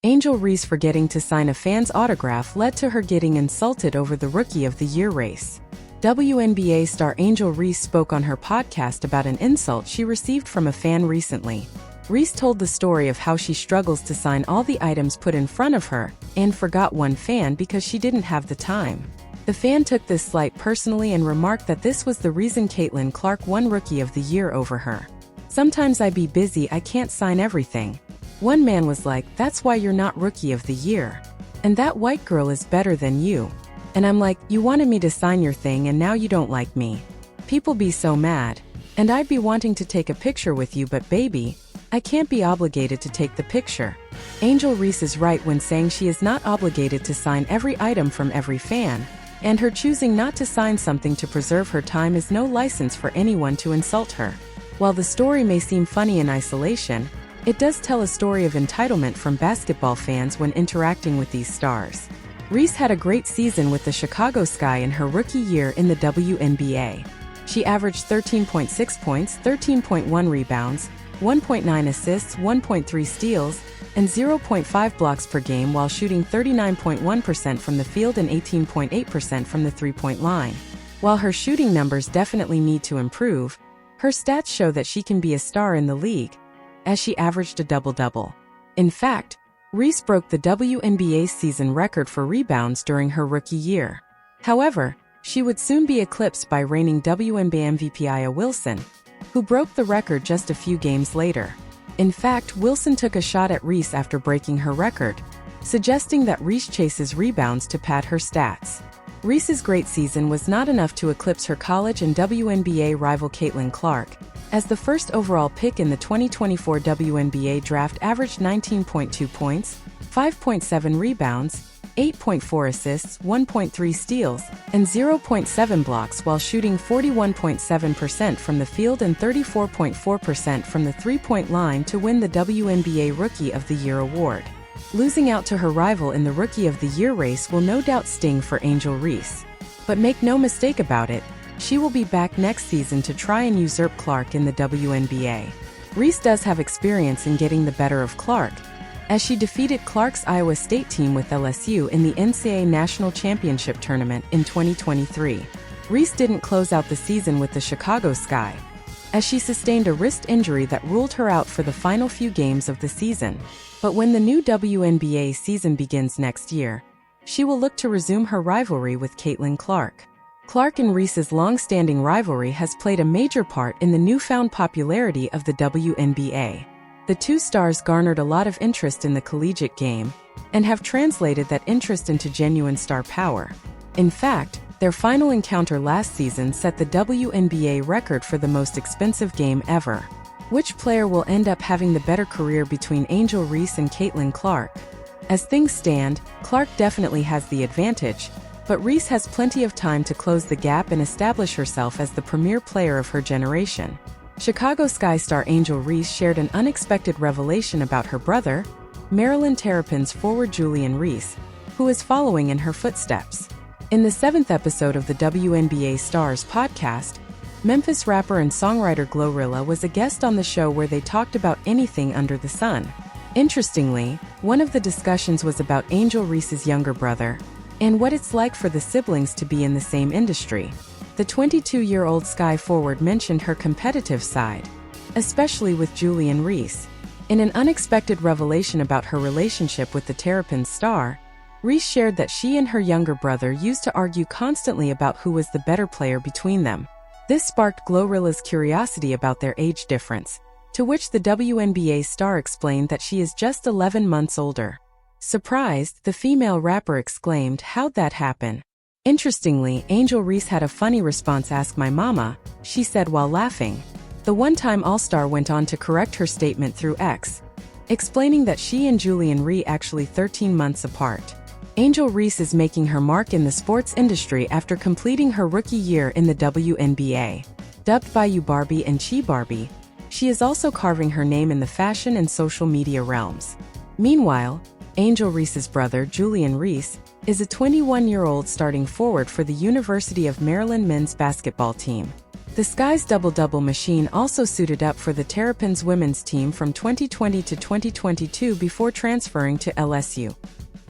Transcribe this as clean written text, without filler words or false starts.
Angel Reese forgetting to sign a fan's autograph led to her getting insulted over the Rookie of the Year race. WNBA star Angel Reese spoke on her podcast about an insult she received from a fan recently. Reese told the story of how she struggles to sign all the items put in front of her and forgot one fan because she didn't have the time. The fan took this slight personally and remarked that this was the reason Caitlin Clark won Rookie of the Year over her. "Sometimes I be busy, I can't sign everything." One man was like, "That's why you're not Rookie of the Year. And that white girl is better than you." And I'm like, "You wanted me to sign your thing and now you don't like me. People be so mad. And I'd be wanting to take a picture with you, but baby, I can't be obligated to take the picture." Angel Reese is right when saying she is not obligated to sign every item from every fan, and her choosing not to sign something to preserve her time is no license for anyone to insult her. While the story may seem funny in isolation, it does tell a story of entitlement from basketball fans when interacting with these stars. Reese had a great season with the Chicago Sky in her rookie year in the WNBA. She averaged 13.6 points, 13.1 rebounds, 1.9 assists, 1.3 steals, and 0.5 blocks per game while shooting 39.1% from the field and 18.8% from the three-point line. While her shooting numbers definitely need to improve, her stats show that she can be a star in the league, as she averaged a double-double. In fact, Reese broke the WNBA season record for rebounds during her rookie year. However, she would soon be eclipsed by reigning WNBA MVP Aya Wilson, who broke the record just a few games later. In fact, Wilson took a shot at Reese after breaking her record, suggesting that Reese chases rebounds to pad her stats. Reese's great season was not enough to eclipse her college and WNBA rival Caitlin Clark, as the first overall pick in the 2024 WNBA draft averaged 19.2 points, 5.7 rebounds, 8.4 assists, 1.3 steals, and 0.7 blocks while shooting 41.7% from the field and 34.4% from the three-point line to win the WNBA Rookie of the Year award. Losing out to her rival in the Rookie of the Year race will no doubt sting for Angel Reese. But make no mistake about it, she will be back next season to try and usurp Clark in the WNBA. Reese does have experience in getting the better of Clark, as she defeated Clark's Iowa State team with LSU in the NCAA National Championship Tournament in 2023. Reese didn't close out the season with the Chicago Sky, as she sustained a wrist injury that ruled her out for the final few games of the season. But when the new WNBA season begins next year, she will look to resume her rivalry with Caitlin Clark. Clark and Reese's long-standing rivalry has played a major part in the newfound popularity of the WNBA. The two stars garnered a lot of interest in the collegiate game and have translated that interest into genuine star power. In fact, their final encounter last season set the WNBA record for the most expensive game ever. Which player will end up having the better career between Angel Reese and Caitlin Clark? As things stand, Clark definitely has the advantage, but Reese has plenty of time to close the gap and establish herself as the premier player of her generation. Chicago Sky star Angel Reese shared an unexpected revelation about her brother, Maryland Terrapins forward Julian Reese, who is following in her footsteps. In the 7th episode of the WNBA Stars podcast, Memphis rapper and songwriter Glorilla was a guest on the show where they talked about anything under the sun. Interestingly, one of the discussions was about Angel Reese's younger brother and what it's like for the siblings to be in the same industry. The 22-year-old Sky forward mentioned her competitive side, especially with Julian Reese. In an unexpected revelation about her relationship with the Terrapins star, Reese shared that she and her younger brother used to argue constantly about who was the better player between them. This sparked Glorilla's curiosity about their age difference, to which the WNBA star explained that she is just 11 months older. Surprised, the female rapper exclaimed, "How'd that happen?" Interestingly, Angel Reese had a funny response. "Ask my mama," she said while laughing. The one-time All-Star went on to correct her statement through X, explaining that she and Julian Reese actually 13 months apart. Angel Reese is making her mark in the sports industry after completing her rookie year in the WNBA. Dubbed Bayou Barbie and Chi Barbie, she is also carving her name in the fashion and social media realms. Meanwhile, Angel Reese's brother, Julian Reese, is a 21-year-old starting forward for the University of Maryland men's basketball team. The Sky's double-double machine also suited up for the Terrapins women's team from 2020 to 2022 before transferring to LSU.